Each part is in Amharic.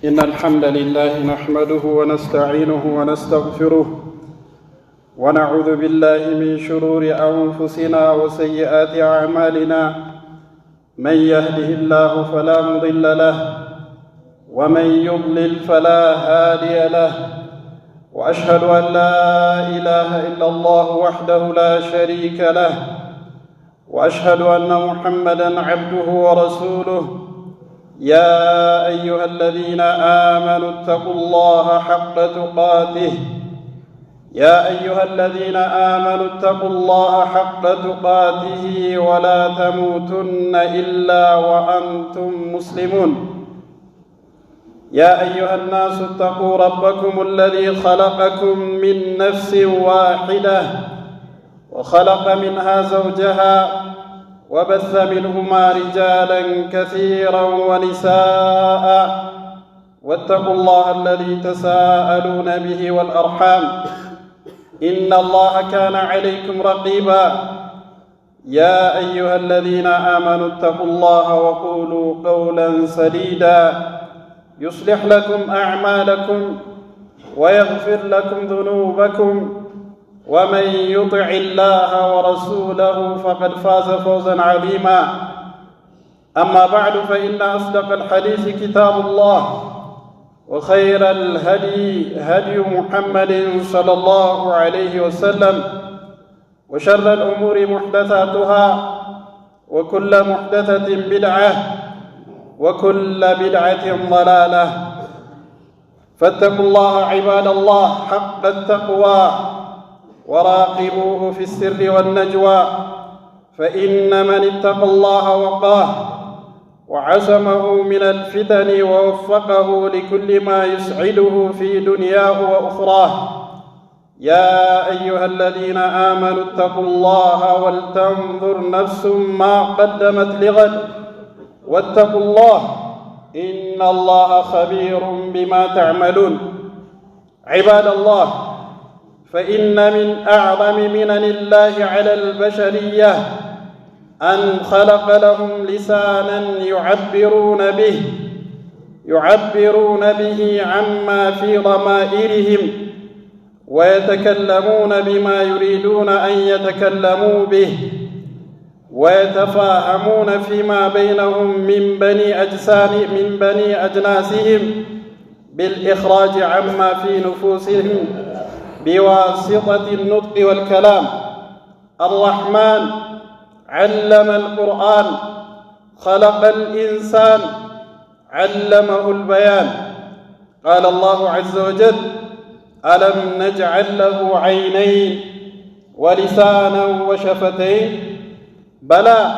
إن الحمد لله نحمده ونستعينه ونستغفره ونعوذ بالله من شرور أنفسنا وسيئات أعمالنا من يهده الله فلا مضل له ومن يضلل فلا هادي له وأشهد أن لا إله إلا الله وحده لا شريك له وأشهد أن محمدًا عبده ورسوله يا أيها الذين آمنوا اتقوا الله حق تقاته يا أيها الذين آمنوا اتقوا الله حق تقاته ولا تموتن إلا وأنتم مسلمون يا أيها الناس اتقوا ربكم الذي خلقكم من نفس واحدة وخلق منها زوجها وبث منهما رجالا كثيرا ونساء واتقوا الله الذي تساءلون به والأرحام إن الله كان عليكم رقيبا يا أيها الذين آمنوا اتقوا الله وقولوا قولا سديدا يصلح لكم أعمالكم ويغفر لكم ذنوبكم ومن يطع الله ورسوله فقد فاز فوزا عظيما أما بعد فإن أصدق الحديث كتاب الله وخير الهدي هدي محمد صلى الله عليه وسلم وشر الأمور محدثاتها وكل محدثة بدعة وكل بدعة ضلالة فاتقوا الله عباد الله حق التقوى وراقبوه في السر والنجوى فإن من اتقى الله وقاه وعصمه من الفتن ووفقه لكل ما يسعده في دنياه وأخراه يا أيها الذين آمنوا اتقوا الله ولتنظر نفس ما قدمت لغد واتقوا الله إن الله خبير بما تعملون عباد الله فإن من أعظم منن الله على البشرية أن خلق لهم لساناً يعبرون به عما في ضمائرهم ويتكلمون بما يريدون أن يتكلموا به ويتفاهمون فيما بينهم من بني أجناسهم بالإخراج عما في نفوسهم بواسطة النطق والكلام الرحمن علم القرآن خلق الإنسان علمه البيان قال الله عز وجل ألم نجعل له عينين ولسانا وشفتين بلى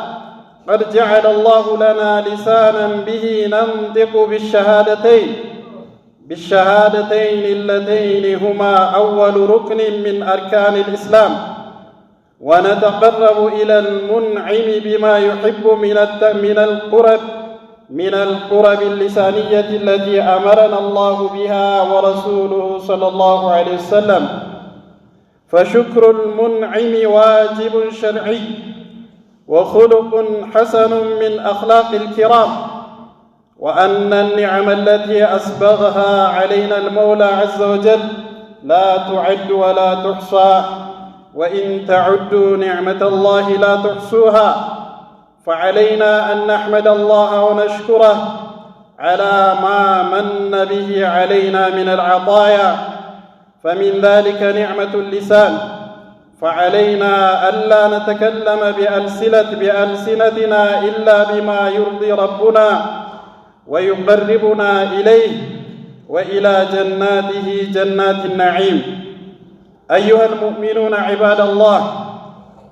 قد جعل الله لنا لسانا به ننطق بالشهادتين اللتين هما أول ركن من أركان الإسلام ونتقرب إلى المنعم بما يحب من القرب اللسانية التي أمرنا الله بها ورسوله صلى الله عليه وسلم فشكر المنعم واجب شرعي وخلق حسن من أخلاق الكرام وأن النعم التي أسبغها علينا المولى عز وجل لا تعد ولا تحصى وإن تعدوا نعمة الله لا تحصوها فعلينا أن نحمد الله ونشكره على ما من به علينا من العطايا فمن ذلك نعمة اللسان فعلينا ألا نتكلم بألسنتنا إلا بما يرضي ربنا ويقربنا إليه وإلى جناته جنات النعيم أيها المؤمنون عباد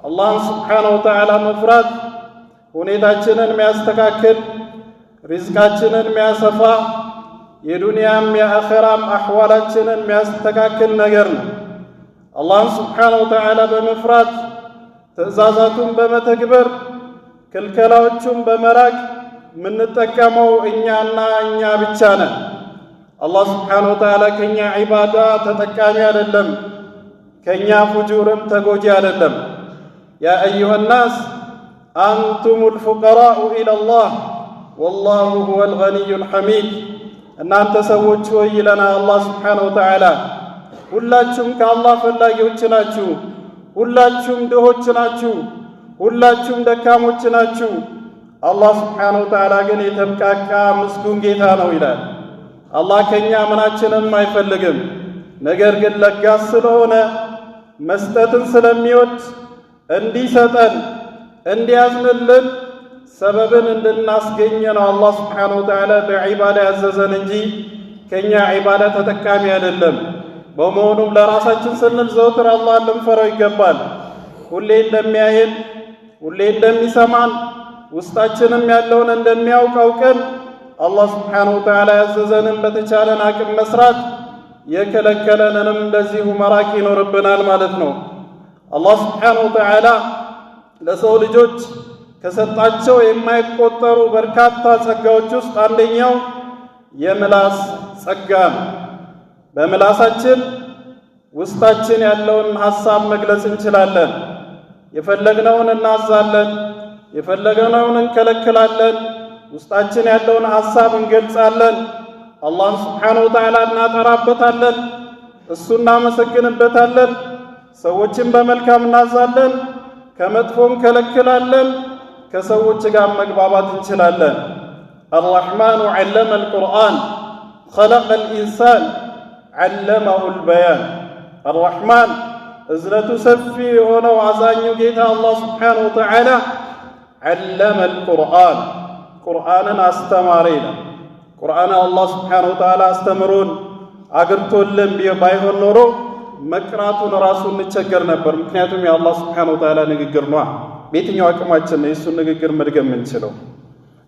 الله سبحانه وتعالى مفرد ሁኔታችንን የሚያስተካክል ሪዝቃችንን የሚያሰፋ የዱንያም የአኺራም አህዋላችንን የሚያስተካክል ነገር ነው። አላህ ስብሓነሁ ወተዓላ በመፍራት ትእዛዛቱን በመተግበር ክልከላዎቹን በመራቅ የምንጠቀመው እኛና እኛ ብቻ ነን። አላህ ስብሓነሁ ወተዓላ ከኛ ዒባዳ ተጠቃሚ አይደለም፣ ከኛ ፉጁርም ተጎጂ አይደለም። ያ አዩሃ ናስ አንቱሙል ፉቀራኡ ኢለላህ ወላሁ ሁወል ገኒዩል ሐሚድ እናንተ ሰዎች ሆይ ይለናል አላህ ሱብሓነሁ ወተዓላ፣ ሁላችሁም ከአላህ ፈላጊዎች ናችሁ፣ ሁላችሁም ድሆች ናችሁ፣ ሁላችሁም ደካሞች ናችሁ። አላህ ሱብሓነሁ ወተዓላ ግን የተብቃቃ ምስጉን ጌታ ነው ይላል። አላህ ከኛ ምናችንም አይፈልግም። ነገር ግን ለጋስ ስለሆነ መስጠትን ስለሚወድ እንዲሰጠን እንዲያዝንልን ሰበብን እንድናስገኝ ነው አላህ ሱብሓነሁ ወተዓላ በዒባዳ ያዘዘን እንጂ ከኛ ዒባዳ ተጠቃሚ አይደለም። በመሆኑም ለራሳችን ስንል ዘውትር አላህን ልንፈራው ይገባል። ሁሌ እንደሚያየን፣ ሁሌ እንደሚሰማን፣ ውስጣችንም ያለውን እንደሚያውቅ አውቀን አላህ ሱብሓነሁ ወተዓላ ያዘዘንን በተቻለን አቅም መስራት፣ የከለከለንንም እንደዚሁ መራቅ ይኖርብናል ማለት ነው። አላህ ሱብሓነሁ ወተዓላ ለሰው ልጆች ከሰጣቸው የማይቆጠሩ በርካታ ጸጋዎች ውስጥ አንደኛው የምላስ ጸጋ ነው። በምላሳችን ውስጣችን ያለውን ሐሳብ መግለጽ እንችላለን። የፈለግነውን እናዛለን፣ የፈለግነውን እንከለክላለን። ውስጣችን ያለውን ሐሳብ እንገልጻለን። አላህን ሱብሓነሁ ወተዓላ እናጠራበታለን፣ እሱ እናመሰግንበታለን። ሰዎችን በመልካም እናዛለን፣ ከመጥፎ እንከለክላለን። ከሰዎች ጋር መግባባት እንችላለን። አርረሕማኑ ዐለመ አልቁርአን ኸለቀ አልኢንሳን ዐለመሁ አልበያን። አርረሕማን እዝነቱ ሰፊ የሆነው አዛኙ ጌታ አላህ ሱብሓነሁ ወተዓላ ዐለመ አልቁርአን ቁርአንን አስተማሪ ነው። ቁርአን አላህ ሱብሓነሁ ወተዓላ አስተምሮን አግርቶልን ባይሆን ኖሮ መቅራቱን ራሱ እንቸገር ነበር። ምክንያቱም የአላህ ሱብሓነሁ ወተዓላ ንግግር ነው። በየትኛው አቅማችን ነው የእሱን ንግግር መድገም የምንችለው?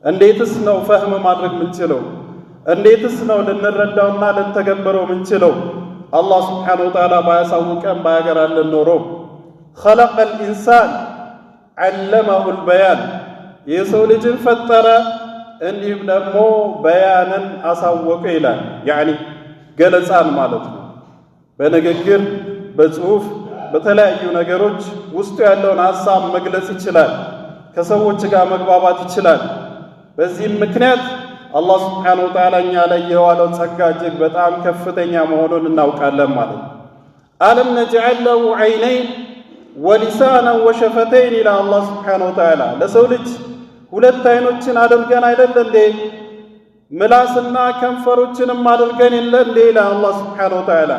እንዴትስ ነው ፈህም ማድረግ የምንችለው? እንዴትስ ነው ልንረዳውና ልንተገበረው የምንችለው? አላህ ሱብሓነሁ ወተዓላ ባያሳውቀን ባያገራልን ኖሮ ኸለቀል ኢንሳን ዐለመሁል በያን የሰው ልጅን ፈጠረ፣ እንዲሁም ደግሞ በያንን አሳወቀ ይላል። ያኒ ገለጻን ማለት ነው። በንግግር በጽሁፍ በተለያዩ ነገሮች ውስጡ ያለውን ሐሳብ መግለጽ ይችላል። ከሰዎች ጋር መግባባት ይችላል። በዚህም ምክንያት አላህ ሱብሓነሁ ወተዓላ እኛ ላይ የዋለው ጸጋ እጅግ በጣም ከፍተኛ መሆኑን እናውቃለን ማለት ነው። አለም ነጅዐል ለሁ ዐይነይን ወሊሳናን ወሸፈተይን ይላል አላህ ሱብሓነሁ ወተዓላ። ለሰው ልጅ ሁለት አይኖችን አድርገን አይደለ እንዴ? ምላስና ከንፈሮችንም አድርገን የለ እንዴ? ይላል አላህ ሱብሓነሁ ወተዓላ።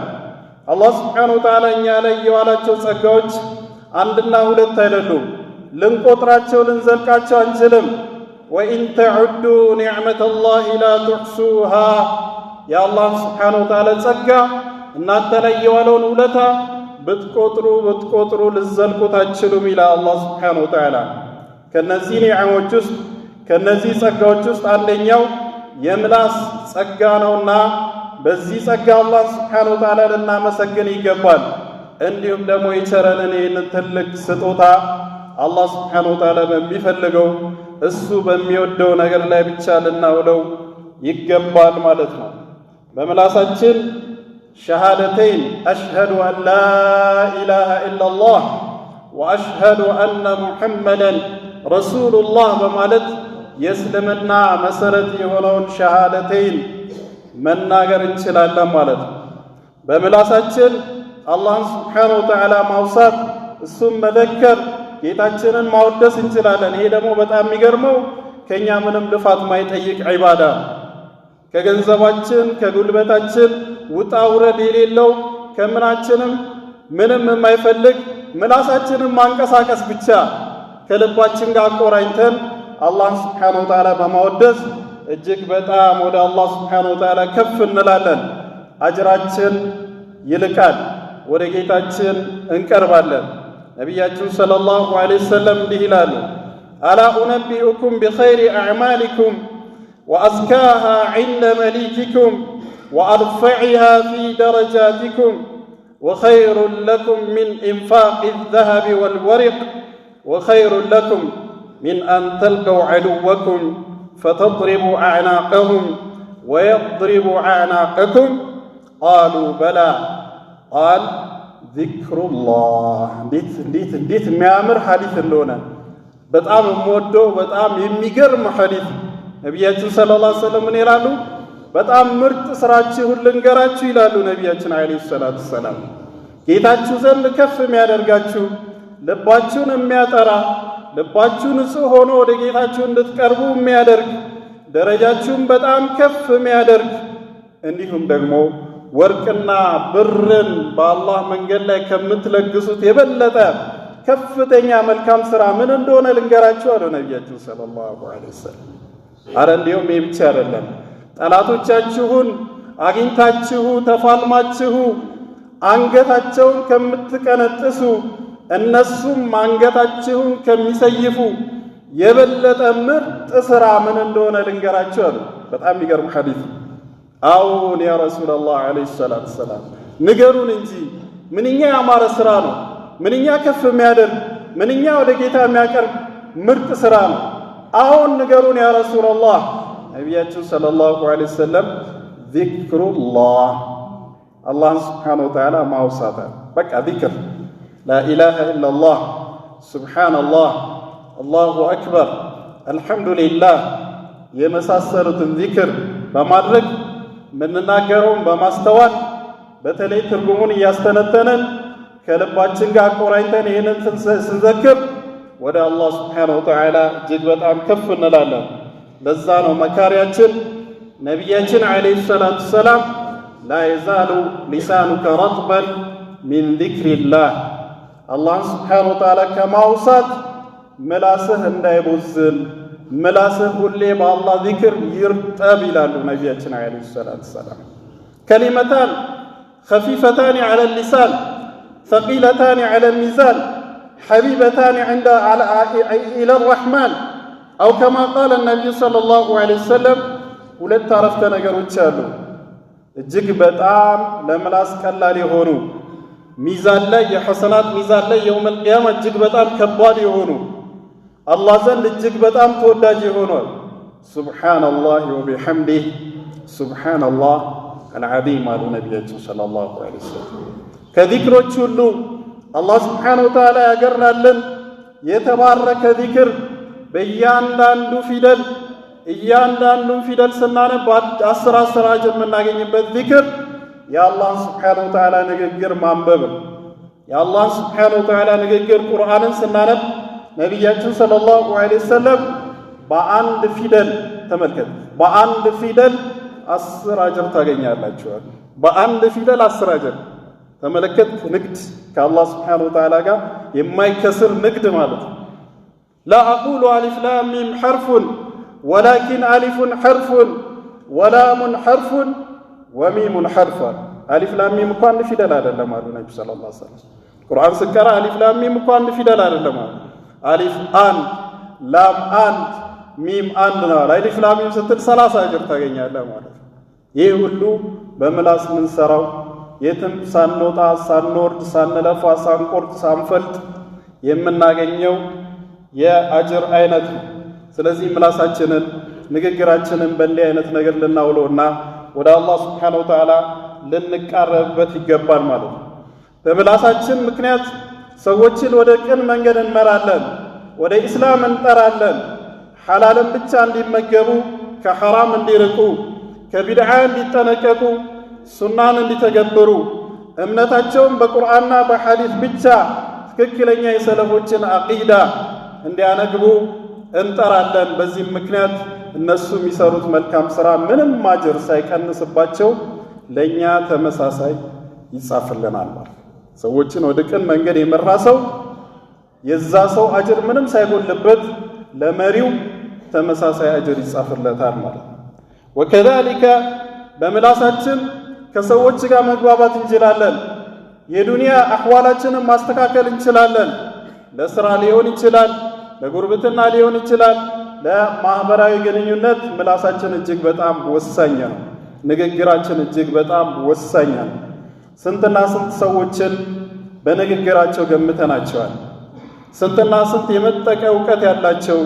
አላህ ሱብሓነሁ ወተዓላ እኛ ላይ የዋላቸው ጸጋዎች አንድና ሁለት አይደሉም። ልንቆጥራቸው ልንዘልቃቸው አንችልም። ወኢን ተዑዱ ኒዕመተላሂ ላ ቱሕሱሃ የአላህ ሱብሓነሁ ወተዓላ ጸጋ እናንተ ላይ የዋለውን ውለታ ብትቆጥሩ ልዘልቁት አትችሉም ይላል አላህ ሱብሓነሁ ወተዓላ። ከነዚህ ኒዕሞች ውስጥ ከነዚህ ጸጋዎች ውስጥ አንደኛው የምላስ ጸጋ ነውና በዚህ ጸጋ አላህ ሱብሓነሁ ወተዓላ ልናመሰግን ይገባል። እንዲሁም ደግሞ የቸረንን ይህንን ትልቅ ስጦታ አላህ ሱብሓነሁ ወተዓላ በሚፈልገው እሱ በሚወደው ነገር ላይ ብቻ ልናውለው ይገባል ማለት ነው። በምላሳችን ሸሃደተይን አሽሀዱ አን ላ ኢላሃ ኢለላህ ወአሽሀዱ አነ ሙሐመደን ረሱሉላህ በማለት የእስልምና መሰረት የሆነውን ሸሃደተይን መናገር እንችላለን ማለት ነው። በምላሳችን አላህን ሱብሓነሁ ወተዓላ ማውሳት፣ እሱም መዘከር፣ ጌታችንን ማወደስ እንችላለን። ይሄ ደግሞ በጣም የሚገርመው ከኛ ምንም ልፋት ማይጠይቅ ዒባዳ፣ ከገንዘባችን ከጉልበታችን ውጣ ውረድ የሌለው ከምናችንም ምንም የማይፈልግ ምላሳችንን ማንቀሳቀስ ብቻ ከልባችን ጋር አቆራኝተን አላህን ሱብሓነሁ ወተዓላ በማወደስ እጅግ በጣም ወደ አላህ ሱብሓነሁ ወተዓላ ከፍ እንላለን። አጅራችን ይልቃል፣ ወደ ጌታችን እንቀርባለን። ነቢያችን ሰለላሁ ዐለይሂ ወሰለም እንዲህ ይላሉ፣ አላ ኡነቢኡኩም ቢኸይሪ አዕማሊኩም ወአዝካሃ ዒንደ መሊኪኩም ወአርፈዒሃ ፊ ደረጃቲኩም ወኸይሩን ለኩም ሚን ኢንፋቂ ዘሀቢ ወልወሪቅ ወኸይሩን ለኩም ሚን አን ተልቀው ዐዱወኩም ፈተድሪቡ አዕናቀሁም ወየድሪቡ አዕናቀኩም ቃሉ በላ ቃል ዚክሩላህ። እንዴት የሚያምር ሐዲስ እንደሆነ በጣም የምወደው በጣም የሚገርም ሐዲስ። ነቢያችን ሰለላሁ ዐለይሂ ወሰለም ምን ይላሉ? በጣም ምርጥ ስራችሁን ልንገራችሁ ይላሉ ነቢያችን አለይሂ ሰላቱ ሰላም። ጌታችሁ ዘንድ ከፍ የሚያደርጋችሁ ልባችሁን የሚያጠራ ልባችሁ ንጹህ ሆኖ ወደ ጌታችሁ እንድትቀርቡ የሚያደርግ ደረጃችሁን በጣም ከፍ የሚያደርግ እንዲሁም ደግሞ ወርቅና ብርን በአላህ መንገድ ላይ ከምትለግሱት የበለጠ ከፍተኛ መልካም ስራ ምን እንደሆነ ልንገራችሁ አሉ ነቢያችን ሰለላሁ ዐለይሂ ወሰለም። አረ እንዲሁም ይህ ብቻ አይደለም፣ ጠላቶቻችሁን አግኝታችሁ ተፋልማችሁ አንገታቸውን ከምትቀነጥሱ እነሱም አንገታችሁን ከሚሰይፉ የበለጠ ምርጥ ስራ ምን እንደሆነ ልንገራችሁ አሉ። በጣም የሚገርም ሐዲስ። አዎን ያ ረሱላላህ ዐለይሂ ሰላቱ ሰላም ንገሩን እንጂ ምንኛ ያማረ ስራ ነው፣ ምንኛ ከፍ የሚያደርግ ምንኛ ወደ ጌታ የሚያቀርብ ምርጥ ስራ ነው። አዎን ንገሩን ያ ረሱላላህ። ነቢያችን ሰለላሁ ዐለይሂ ወሰለም ዚክሩላህ አላህን ስብሓነሁ ወተዓላ ማውሳት። በቃ ዚክር ላኢላሃ ኢለላህ ሱብሓነላህ አላሁ አክበር አልሐምዱሊላህ የመሳሰሉትን ዚክር በማድረግ የምንናገረውን በማስተዋል በተለይ ትርጉሙን እያስተነተንን ከልባችን ጋር አቆራኝተን ይህንን ስንዘክር ወደ አላህ ስብሓነሁ ወተዓላ እጅግ በጣም ከፍ እንላለን። ለዛ ነው መካሪያችን ነቢያችን ዐለይሂ ሰላቱ ሰላም ላ የዛሉ ሊሳኑከ ረጥበን ሚን ዚክሪላህ አላህን ስብሓነሁ ወተዓላ ከማውሳት ምላስህ እንዳይቦዝን ምላስህ ሁሌ በአላህ ዚክር ይርጠብ ይላሉ ነቢያችን ዐለይሂ ሰላቱ ሰላም። ከሊመታን ኸፊፈታን ዐለ ሊሳን ሰቂለታን ዐለ ሚዛን ሐቢበታን ኢለ ረሕማን አው ከማ ቃለ ነቢዩ ሰለላሁ ዐለይሂ ወሰለም። ሁለት አረፍተ ነገሮች አሉ እጅግ በጣም ለምላስ ቀላል የሆኑ ሚዛን ላይ የሐሰናት ሚዛን ላይ የውመል ቂያማ እጅግ በጣም ከባድ የሆኑ አላህ ዘንድ እጅግ በጣም ተወዳጅ የሆኗል። ሱብሓነላህ ወቢሐምዲህ ሱብሓነላህ አልዓዚም አሉ ነቢያችን ሰለላሁ ዐለይሂ ወሰለም። ከዚክሮች ሁሉ አላህ ስብሓነሁ ወተዓላ ያገራልን የተባረከ ዚክር በእያንዳንዱ ፊደል እያንዳንዱን ፊደል ስናነብ 10 አጅር የምናገኝበት ዚክር የአላህን ስብሓነሁ ወተዓላ ንግግር ማንበብ። የአላህን ስብሓነሁ ወተዓላ ንግግር ቁርአንን ስናነብ ነቢያችን ሰለላሁ ዐለይሂ ወሰለም በአንድ ፊደል ተመልከት፣ በአንድ ፊደል 10 አጅር ታገኛላችኋል። በአንድ ፊደል 10 አጅር ተመለከት። ንግድ ከአላህ ስብሓነሁ ወተዓላ ጋር የማይከስር ንግድ ማለት ነው። ላ አቁሉ አሊፍ ላም ሚም ሐርፉን ወላኪን አሊፉን ሐርፉን ወላሙን ሐርፉን ወሚሙን ሐርፉን። አሊፍ ላም ሚም እኮ አንድ ፊደል አይደለም አሉ ነቢ ሰለላሁ ዐለይሂ ወሰለም። ቁርአን ስቀራ አሊፍ ላም ሚም እኮ አንድ ፊደል አይደለም አሉ። አሊፍ አንድ ላም አንድ ሚም አንድ ነው። አሊፍ ላም ሚም ስትል 30 አጅር ታገኛለህ ማለት ነው። ይህ ሁሉ በምላስ ምንሰራው የትም ሳንወጣ ሳንወርድ ሳንለፋ ሳንቆርጥ ሳንፈልጥ የምናገኘው የአጅር አይነት ነው። ስለዚህ ምላሳችንን ንግግራችንን በእንዲህ አይነት ነገር ልናውለውና ወደ አላህ ስብሓነሁ ወተዓላ ልንቃረብበት ይገባል ማለት ነው። በምላሳችን ምክንያት ሰዎችን ወደ ቅን መንገድ እንመራለን፣ ወደ ኢስላም እንጠራለን። ሐላልን ብቻ እንዲመገቡ፣ ከሐራም እንዲርቁ፣ ከቢድዓ እንዲጠነቀቁ፣ ሱናን እንዲተገብሩ፣ እምነታቸውን በቁርአንና በሐዲስ ብቻ ትክክለኛ የሰለፎችን አቂዳ እንዲያነግቡ እንጠራለን። በዚህም ምክንያት እነሱ የሚሰሩት መልካም ሥራ ምንም አጅር ሳይቀንስባቸው ለእኛ ተመሳሳይ ይጻፍልናል ማለት። ሰዎችን ወደ ቅን መንገድ የመራ ሰው የዛ ሰው አጅር ምንም ሳይጎልበት ለመሪው ተመሳሳይ አጅር ይጻፍለታል ማለት ነው። ወከዛሊከ በምላሳችን ከሰዎች ጋር መግባባት እንችላለን። የዱንያ አህዋላችንን ማስተካከል እንችላለን። ለስራ ሊሆን ይችላል፣ ለጉርብትና ሊሆን ይችላል፣ ለማህበራዊ ግንኙነት ምላሳችን እጅግ በጣም ወሳኝ ነው። ንግግራችን እጅግ በጣም ወሳኝ ነው። ስንትና ስንት ሰዎችን በንግግራቸው ገምተናቸዋል። ስንትና ስንት የመጠቀ እውቀት ያላቸው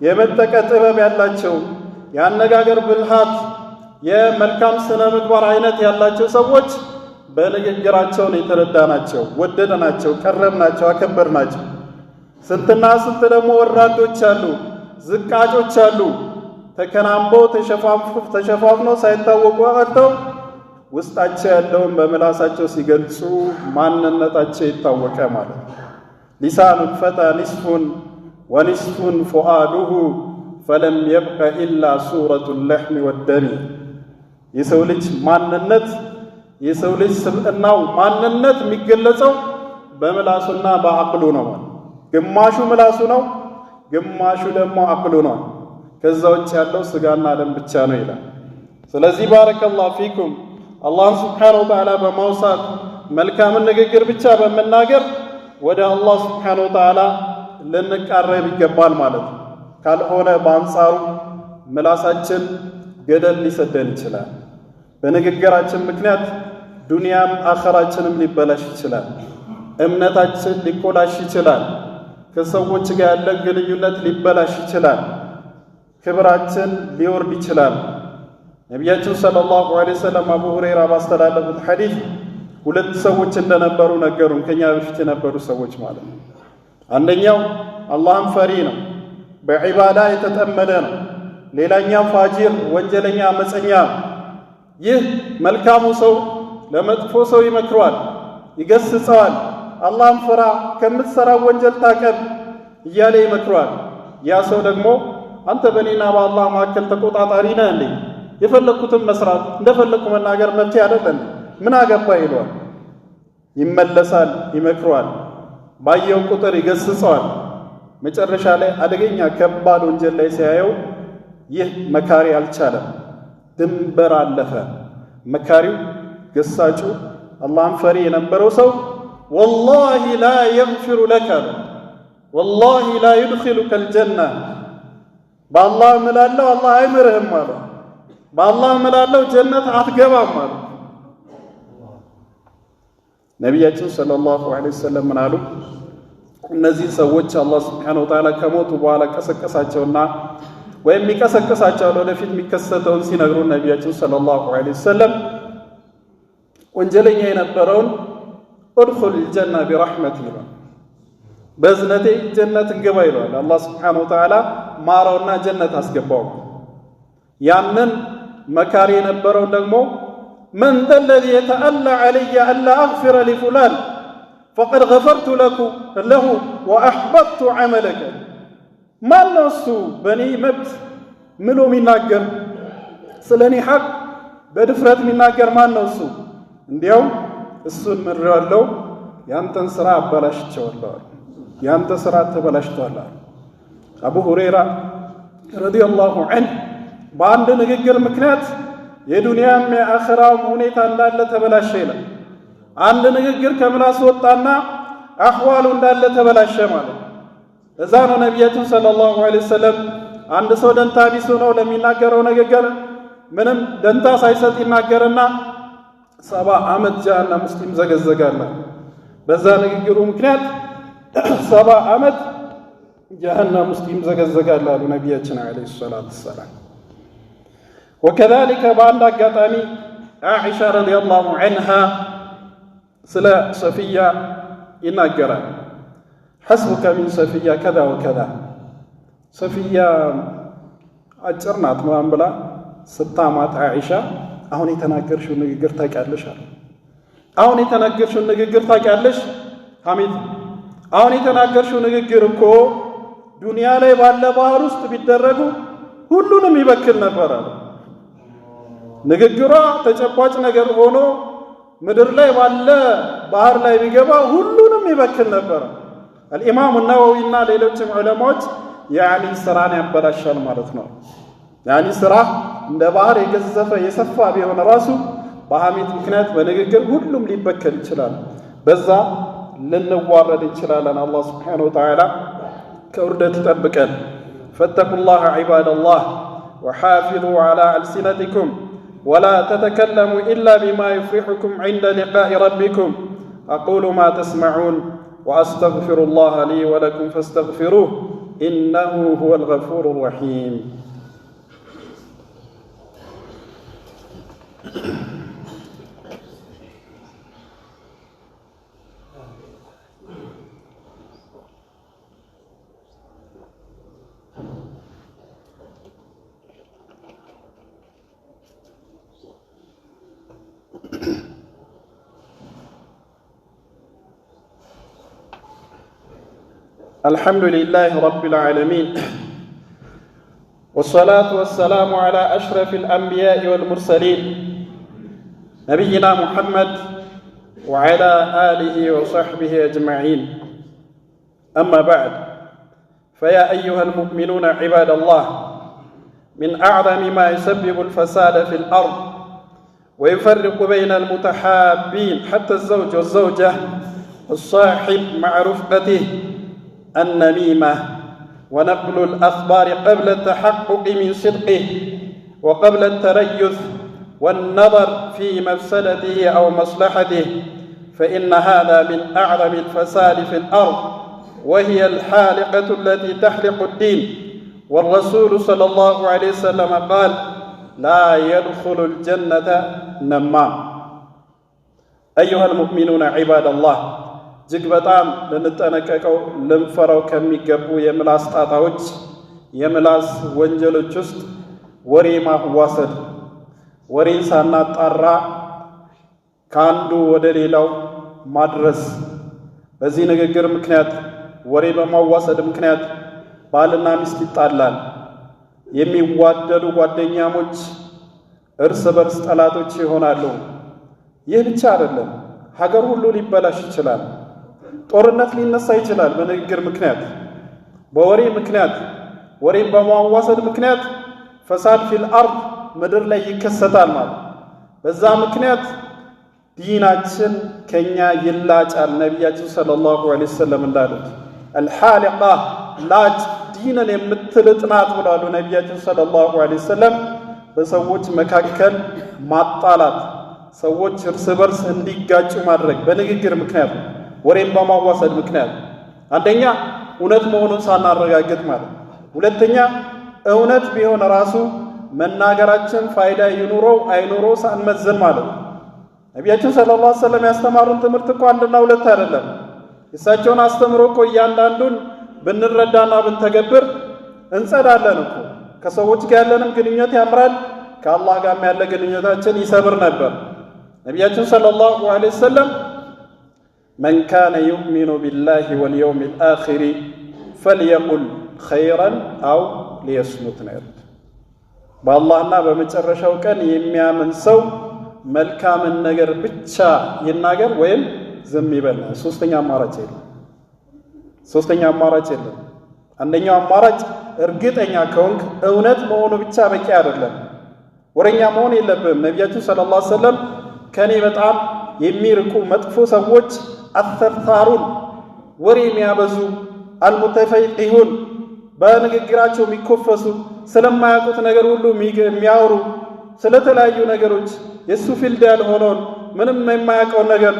የመጠቀ ጥበብ ያላቸው የአነጋገር ብልሃት የመልካም ስነ ምግባር አይነት ያላቸው ሰዎች በንግግራቸው የተረዳናቸው፣ ወደደናቸው፣ ቀረብናቸው፣ አከበርናቸው። ስንትና ስንት ደግሞ ወራዶች አሉ፣ ዝቃጮች አሉ፣ ተከናንቦ ተሸፋፍኖ ሳይታወቁ ቀርተው ውስጣቸው ያለውን በምላሳቸው ሲገልጹ ማንነታቸው ይታወቀ ማለት ነው። ሊሳኑል ፈታ ኒስፉን ወኒስፉን ፉአዱሁ ፈለም የብቀ ኢላ ሱረቱል ለሕሚ ወደሚ። የሰው ልጅ ማንነት የሰው ልጅ ስብዕናው ማንነት የሚገለጸው በምላሱና በአቅሉ ነው። ግማሹ ምላሱ ነው፣ ግማሹ ደግሞ አቅሉ ነው። ከዛ ውጭ ያለው ስጋና ደም ብቻ ነው ይላል። ስለዚህ ባረከላሁ ፊኩም አላህን ስብሓነሁ ወተዓላ በማውሳት መልካምን ንግግር ብቻ በመናገር ወደ አላህ ስብሓነሁ ወተዓላ ልንቃረብ ይገባል ማለት ነው። ካልሆነ በአንጻሩ ምላሳችን ገደል ሊሰደን ይችላል። በንግግራችን ምክንያት ዱንያም አኸራችንም ሊበላሽ ይችላል። እምነታችን ሊኮላሽ ይችላል። ከሰዎች ጋር ያለን ግንኙነት ሊበላሽ ይችላል። ክብራችን ሊወርድ ይችላል። ነቢያችን ሰለላሁ ዐለይሂ ወሰለም አቡ ሁረይራ ባስተላለፉት ሐዲስ ሁለት ሰዎች እንደነበሩ ነገሩን፣ ከኛ በፊት የነበሩ ሰዎች ማለት ነው። አንደኛው አላህን ፈሪ ነው፣ በዒባዳ የተጠመደ ነው። ሌላኛው ፋጂር ወንጀለኛ አመፀኛ ነው። ይህ መልካሙ ሰው ለመጥፎ ሰው ይመክረዋል፣ ይገስጸዋል። አላህን ፍራ፣ ከምትሰራው ወንጀል ታቀብ እያለ ይመክረዋል። ያ ሰው ደግሞ አንተ በእኔና በአላህ መካከል ተቆጣጣሪ ነህ እንዴ? የፈለግኩትን መስራት እንደፈለግኩ መናገር መብቴ አይደለም? ምን አገባ ይለዋል። ይመለሳል፣ ይመክረዋል፣ ባየው ቁጥር ይገስጸዋል። መጨረሻ ላይ አደገኛ ከባድ ወንጀል ላይ ሲያየው ይህ መካሪ አልቻለም፣ ድንበር አለፈ። መካሪው ገሳጩ አላህን ፈሪ የነበረው ሰው ወላሂ ላ የግፊሩ ለከ ወላሂ ላ ዩድኺሉከ አልጀና፣ በአላህ እምላለሁ አላህ አይምርህም አለ። በአላህ እምላለሁ ጀነት አትገባም አለ። ነቢያችን ሰለላሁ ዐለይሂ ወሰለም ምን አሉ? እነዚህ ሰዎች አላህ ሱብሓነሁ ወተዓላ ከሞቱ በኋላ ቀሰቀሳቸውና ወይም የሚቀሰቅሳቸው ወደፊት የሚከሰተውን ሲነግሩ ነቢያችን ሰለላሁ ዐለይሂ ወሰለም ወንጀለኛ የነበረውን ኡድኹል ጀና ቢረሕመቲ ይለዋል፣ በእዝነቴ ጀነትን ግባ ይለዋል። አላህ ሱብሓነሁ ወተዓላ ማረውና ጀነት አስገባው። ያንን መካሪ የነበረውን ደግሞ መን ዘለዚ የተአላ ዐለየ አላ አግፊረ ሊፉላን ፈቀድ ገፈርቱ ለሁ ወአሕበብቱ ዐመለከ። ማን ነው እሱ በእኔ መብት ምሎ የሚናገር ስለ እኔ ሐቅ በድፍረት የሚናገር ማን ነው እሱ? እንዲያውም እሱን ምሬዋለሁ፣ ያንተን ሥራ አበላሽቼዋለሁ፣ ያንተ ሥራ ተበላሽቷል። አቡ ሁረይራ ረዲየላሁ ዐንሁ በአንድ ንግግር ምክንያት የዱንያም የአኺራም ሁኔታ እንዳለ ተበላሸ ይላል። አንድ ንግግር ከምላስ ወጣና አሕዋሉ እንዳለ ተበላሸ ማለት። እዛ ነው ነቢያችን ሰለላሁ ዐለይሂ ወሰለም አንድ ሰው ደንታ ቢስ ነው ለሚናገረው ንግግር ምንም ደንታ ሳይሰጥ ይናገርና 70 ዓመት ጀሃነም ውስጥ ይዘገዘጋል። በዛ ንግግሩ ምክንያት 70 ዓመት ጀሃነም ውስጥ ይዘገዘጋል አሉ ነቢያችን ዐለይሂ ሰላቱ ወሰላም። ወከዛሊከ በአንድ አጋጣሚ ዓኢሻ ረዲየላሁ ዐንሃ ስለ ሰፊያ ይናገራል። ሐስቡከ ሚን ሰፊያ ከዛ ወከዛ፣ ሰፊያ አጭር ናት ምናምን ብላ ስታማት ዓኢሻ አሁን የተናገርሽው ንግግር ታውቂያለሽ አለ። አሁን የተናገርሽው ንግግር ታውቂያለሽ ሐሚድ? አሁን የተናገርሽው ንግግር እኮ ዱንያ ላይ ባለ ባህር ውስጥ ቢደረጉ ሁሉንም ይበክል ነበር አለ። ንግግሯ ተጨባጭ ነገር ሆኖ ምድር ላይ ባለ ባህር ላይ ቢገባ ሁሉንም ይበክል ነበር። አልኢማሙ ነወዊና ሌሎችም ዑለማዎች ያኒ ስራን ያበላሻል ማለት ነው። ያኒ ስራ እንደ ባህር የገዘፈ የሰፋ ቢሆን ራሱ በሐሜት ምክንያት በንግግር ሁሉም ሊበከል ይችላል። በዛ ልንዋረድ እንችላለን። አላህ ሱብሓነሁ ወተዓላ ከውርደት ይጠብቀን። ፈተቁላህ ዒባደላህ ወሓፊዙ ዐላ አልሲነቲኩም ወላ ተተከለሙ ኢላ ቢማ ዩፍሪሑኩም ዒንደ ሊቃኢ ረቢኩም አቁሉ ማ ተስመዑን ወአስተግፊሩላህ ሊ ወለኩም ፈስተግፊሩህ ኢነሁ ሁወል ገፉሩር ረሒም። الحمد لله رب العالمين والصلاة والسلام على أشرف الأنبياء والمرسلين نبينا محمد وعلى آله وصحبه أجمعين أما بعد فيا أيها المؤمنون عباد الله من أعظم ما يسبب الفساد في الأرض ويفرق بين المتحابين حتى الزوج والزوجة الصاحب مع رفقته النميمة ونقل الأخبار قبل التحقق من صدقه وقبل التريث والنظر في مفسدته أو مصلحته فإن هذا من أعظم الفساد في الأرض وهي الحالقة التي تحلق الدين والرسول صلى الله عليه وسلم قال لا يدخل الجنة نمام أيها المؤمنون عباد الله እጅግ በጣም ልንጠነቀቀው ልንፈራው ከሚገቡ የምላስ ጣጣዎች የምላስ ወንጀሎች ውስጥ ወሬ ማዋሰድ ወሬን ሳናጣራ ከአንዱ ወደ ሌላው ማድረስ በዚህ ንግግር ምክንያት ወሬ በማዋሰድ ምክንያት ባልና ሚስት ይጣላል የሚዋደዱ ጓደኛሞች እርስ በርስ ጠላቶች ይሆናሉ ይህ ብቻ አይደለም ሀገር ሁሉ ሊበላሽ ይችላል ጦርነት ሊነሳ ይችላል በንግግር ምክንያት በወሬ ምክንያት ወሬን በማዋሰድ ምክንያት ፈሳድ ፊል አርድ ምድር ላይ ይከሰታል ማለት በዛ ምክንያት ዲናችን ከኛ ይላጫል ነብያችን ሰለላሁ ዐለይሂ ወሰለም እንዳሉት አልሐሊቃ ላጭ ዲንን የምትልጥናት ብለዋል ነብያችን ሰለላሁ ዐለይሂ ወሰለም በሰዎች መካከል ማጣላት ሰዎች እርስ በርስ እንዲጋጩ ማድረግ በንግግር ምክንያት ወሬን በማዋሰድ ምክንያት አንደኛ እውነት መሆኑን ሳናረጋግጥ ማለት ሁለተኛ እውነት ቢሆን ራሱ መናገራችን ፋይዳ ይኑረው አይኑረው ሳንመዝን ማለት ነብያችን ሰለላሁ ዐለይሂ ወሰለም ያስተማሩን ትምህርት እኮ አንድና ሁለት አይደለም እሳቸውን አስተምሮ እኮ እያንዳንዱን ብንረዳና ብንተገብር እንጸዳለን እኮ ከሰዎች ጋር ያለንም ግንኙነት ያምራል ከአላህ ጋር ያለ ግንኙነታችን ይሰምር ነበር ነብያችን ሰለላሁ ዐለይሂ ወሰለም من كان يؤمن بالله واليوم الآخر فليقل خيرا أو ليصمت بالله በመጨረሻው ቀን የሚያምን ሰው መልካምን ነገር ብቻ ይናገር ወይም ዝም ይበል ሶስተኛ አማራጭ የለም አንደኛው አማራጭ እርግጠኛ ከሆንክ እውነት መሆኑ ብቻ በቂ አይደለም ወረኛ መሆን የለብህም ነብያችን ሰለላሁ ዐለይሂ ወሰለም ከኔ በጣም የሚርቁ መጥፎ ሰዎች አተርታሩን ወሬ የሚያበዙ አልሙተፈይሁን በንግግራቸው የሚኮፈሱ ስለማያውቁት ነገር ሁሉ የሚያወሩ ስለተለያዩ ነገሮች የሱ ፊልድ ያልሆነውን ምንም የማያውቀው ነገር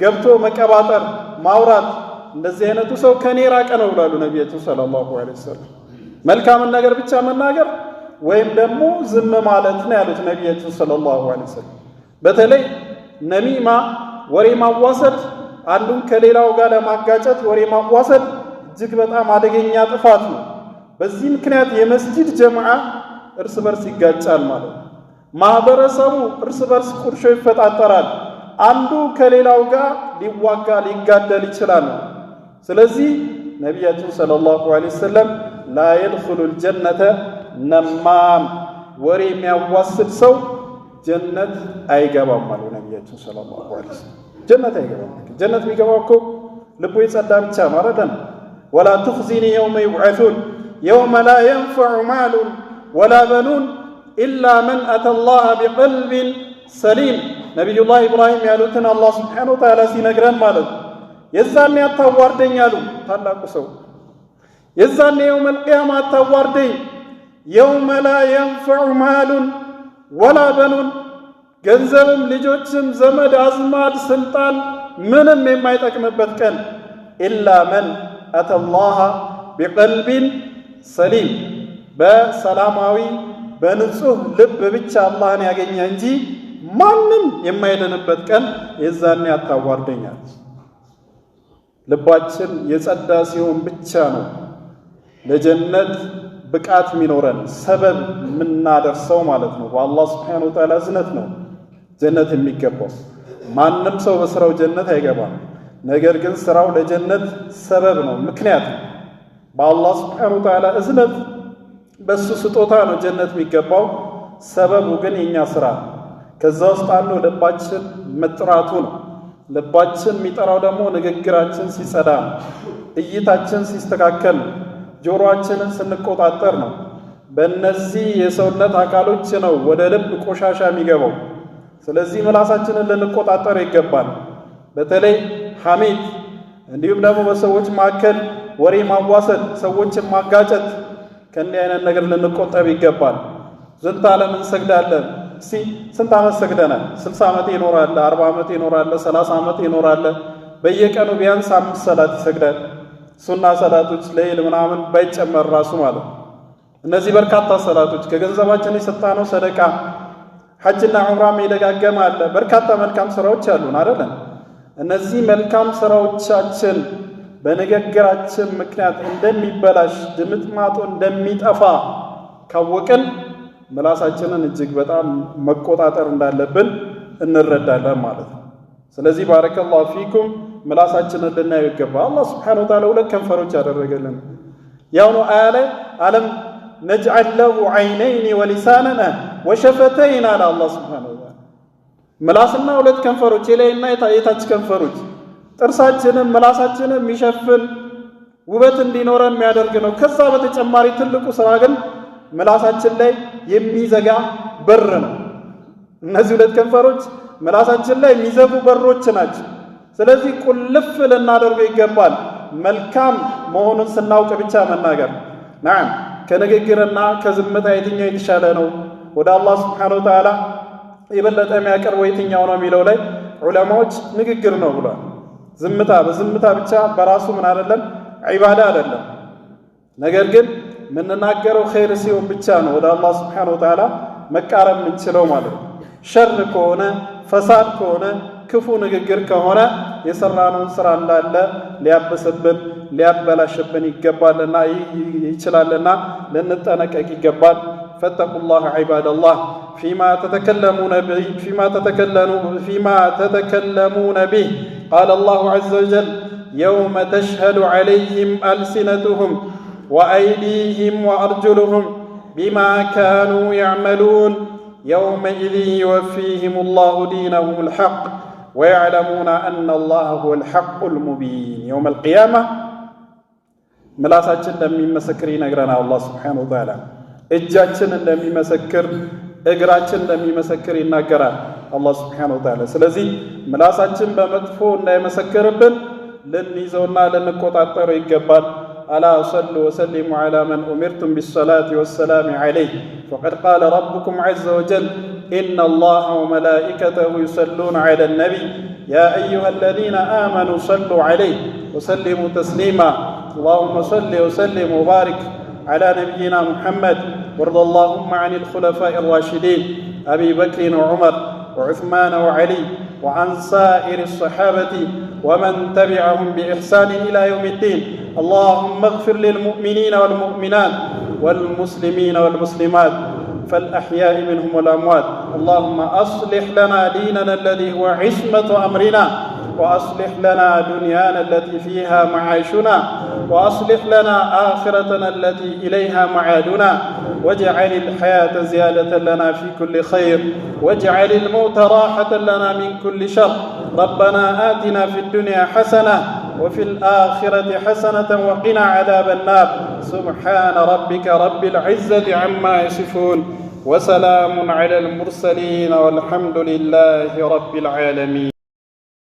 ገብቶ መቀባጠር ማውራት እንደዚህ አይነቱ ሰው ከኔ ራቀ ነው ብለዋል ነብያችን ሰለላሁ ዐለይሂ ወሰለም መልካም ነገር ብቻ መናገር ወይም ደግሞ ዝም ማለት ነው ያሉት ነብያችን ሰለላሁ ዐለይሂ ወሰለም በተለይ ነሚማ ወሬ ማዋሰድ አንዱን ከሌላው ጋር ለማጋጨት ወሬ ማዋሰድ እጅግ በጣም አደገኛ ጥፋት ነው በዚህ ምክንያት የመስጂድ ጀማዓ እርስ በርስ ይጋጫል ማለት ማህበረሰቡ እርስ በርስ ቁርሾ ይፈጣጠራል አንዱ ከሌላው ጋር ሊዋጋ ሊጋደል ይችላል ስለዚህ ነብያችን ሰለላሁ ዐለይሂ ወሰለም لا يدخل الجنة نمام ወሬ የሚያዋስድ ሰው ጀነት አይገባም ማለት ነብያችን ሰለላሁ ዐለይሂ ወሰለም ጀነት አይገባም ጀነት የሚገባው እኮ ልቡ የጸዳ ብቻ ማለት ነው ولا تخزني يوم يبعثون يوم لا ينفع مال ولا بنون إلا من أتى الله بقلب سليم نبي الله إبراهيم ያሉትን አላህ Subhanahu Wa Ta'ala ሲነግረን ማለት የዛኔ አታዋርደኝ አሉ ታላቁ ሰው የዛኔ يوم القيامة አታዋርደኝ يوم لا ينفع مال ولا بنون ገንዘብም ልጆችም ዘመድ አዝማድ ስልጣን ምንም የማይጠቅምበት ቀን إلا من أتى الله بقلب سليم በሰላማዊ በንጹህ ልብ ብቻ አላህን ያገኘ እንጂ ማንም የማይደንበት ቀን የዛኔ አታዋርደኛል ልባችን የጸዳ ሲሆን ብቻ ነው ለጀነት ብቃት ሚኖረን ሰበብ ምናደርሰው ማለት ነው በአላህ Subhanahu Wa Ta'ala ዝነት ነው ጀነት የሚገባው ማንም ሰው በስራው ጀነት አይገባም ነገር ግን ስራው ለጀነት ሰበብ ነው ምክንያት በአላህ ስብሓነሁ ወተዓላ እዝነት በሱ ስጦታ ነው ጀነት የሚገባው። ሰበቡ ግን የኛ ስራ። ከዛ ውስጥ አንዱ ልባችን መጥራቱ ነው። ልባችን የሚጠራው ደግሞ ንግግራችን ሲጸዳ ነው። እይታችን ሲስተካከል ነው። ጆሮአችንን ስንቆጣጠር ነው። በእነዚህ የሰውነት አካሎች ነው ወደ ልብ ቆሻሻ የሚገባው። ስለዚህ ምላሳችንን ልንቆጣጠር ይገባል። በተለይ ሐሜት፣ እንዲሁም ደግሞ በሰዎች መካከል ወሬ ማዋሰድ፣ ሰዎችን ማጋጨት፣ ከእንዲህ አይነት ነገር ልንቆጠብ ይገባል። ዝንተ ዓለም እንሰግዳለን። እስቲ ስንት ዓመት ሰግደናል? 60 ዓመት ይኖራል፣ 40 ዓመት ይኖራል፣ 30 ዓመት ይኖራል። በየቀኑ ቢያንስ 5 ሰላት ይሰግዳል። ሱና ሰላቶች ለይል ምናምን ባይጨመር ራሱ ማለት ነው። እነዚህ በርካታ ሰላቶች ከገንዘባችን የሰጣነው ሰደቃ፣ ሐጅና ዑምራም የደጋገመ አለ። በርካታ መልካም ስራዎች አሉን አይደለም? እነዚህ መልካም ስራዎቻችን በንግግራችን ምክንያት እንደሚበላሽ ድምጥማጡ እንደሚጠፋ ካወቅን ምላሳችንን እጅግ በጣም መቆጣጠር እንዳለብን እንረዳለን ማለት ነው። ስለዚህ ባረከላሁ ፊኩም ምላሳችንን ልናየው ይገባል። አላህ ሱብሓነሁ ወተዓላ ሁለት ከንፈሮች ያደረገልን ያው ነው። አያ ላይ አለም ነጅዐል ለሁ ዐይነይኒ ወሊሳነን ወሸፈተይን አለ አላህ ሱብሓነሁ ወተዓላ። ምላስና ሁለት ከንፈሮች፣ የላይና የታች ከንፈሮች፣ ጥርሳችንን ምላሳችንን የሚሸፍን ውበት እንዲኖረን የሚያደርግ ነው። ከዛ በተጨማሪ ትልቁ ስራ ግን ምላሳችን ላይ የሚዘጋ በር ነው። እነዚህ ሁለት ከንፈሮች ምላሳችን ላይ የሚዘጉ በሮች ናቸው። ስለዚህ ቁልፍ ልናደርገው ይገባል። መልካም መሆኑን ስናውቅ ብቻ መናገር። ናም ከንግግርና ከዝምታ የትኛው የተሻለ ነው? ወደ አላህ ሱብሓነሁ ወተዓላ የበለጠ የሚያቀርበው የትኛው ነው የሚለው ላይ ዑለማዎች ንግግር ነው ብሏል። ዝምታ በዝምታ ብቻ በራሱ ምን አይደለም፣ ዒባዳ አይደለም። ነገር ግን የምንናገረው ኸይር ሲሆን ብቻ ነው ወደ አላህ ሱብሓነሁ ወተዓላ መቃረብ የምንችለው ማለት ነው። ሸር ከሆነ ፈሳድ ከሆነ ክፉ ንግግር ከሆነ የሰራነውን ስራ እንዳለ ሊያበስብን ሊያበላሽብን ይገባልና ይችላልና ልንጠነቀቅ ይገባል። ፈተቁላህ ዒባደላህ ፊማ ተተከለሙነ ቢህ ቃለ አላሁ ዐዘ ወጀል የውመ ተሽሀዱ ዐለይሂም አልሲነቱሁም ወአይዲሂም ወአርጁሉሁም ቢማ ካኑ ያዕመሉን የውመኢዝን ዩወፊሂሙ ላሁ ዲነሁሙል ሐቅ ወየዕለሙነ አነ አላህ ሁወል ሐቁል ሙቢን። የውመል ቂያማ ምላሳችን እንደሚመሰክር ይነግረናል አላህ ሱብሓነሁ ወተዓላ። እጃችን እንደሚመሰክር፣ እግራችን እንደሚመሰክር ይናገራል አላህ ሱብሓነሁ ወተዓላ። ስለዚህ ምላሳችን በመጥፎ እንዳይመሰክርብን ልንይዘውና ልንቆጣጠረው ይገባል። ألا صلوا وسلموا على من أمرتم بالصلاة والسلام عليه فقد قال ربكم عز وجل إن الله وملائكته يصلون على النبي يا أيها الذين آمنوا صلوا عليه وسلموا تسليما اللهم صل وسلم وبارك على نبينا محمد وارض اللهم عن الخلفاء الراشدين أبي بكر وعمر وعثمان وعلي وعن سائر الصحابة ومن تبعهم بإحسان إلى يوم الدين اللهم اغفر للمؤمنين والمؤمنات والمسلمين والمسلمات فالأحياء منهم والأموات اللهم أصلح لنا ديننا الذي هو عصمة أمرنا وأصلح لنا دنيانا التي فيها معاشنا وأصلح لنا آخرتنا التي إليها معادنا واجعل الحياة زيادة لنا في كل خير واجعل الموت راحة لنا من كل شر ربنا آتنا في الدنيا حسنة وفي الآخرة حسنة وقنا عذاب النار سبحان ربك رب العزة عما يصفون وسلام على المرسلين والحمد لله رب العالمين.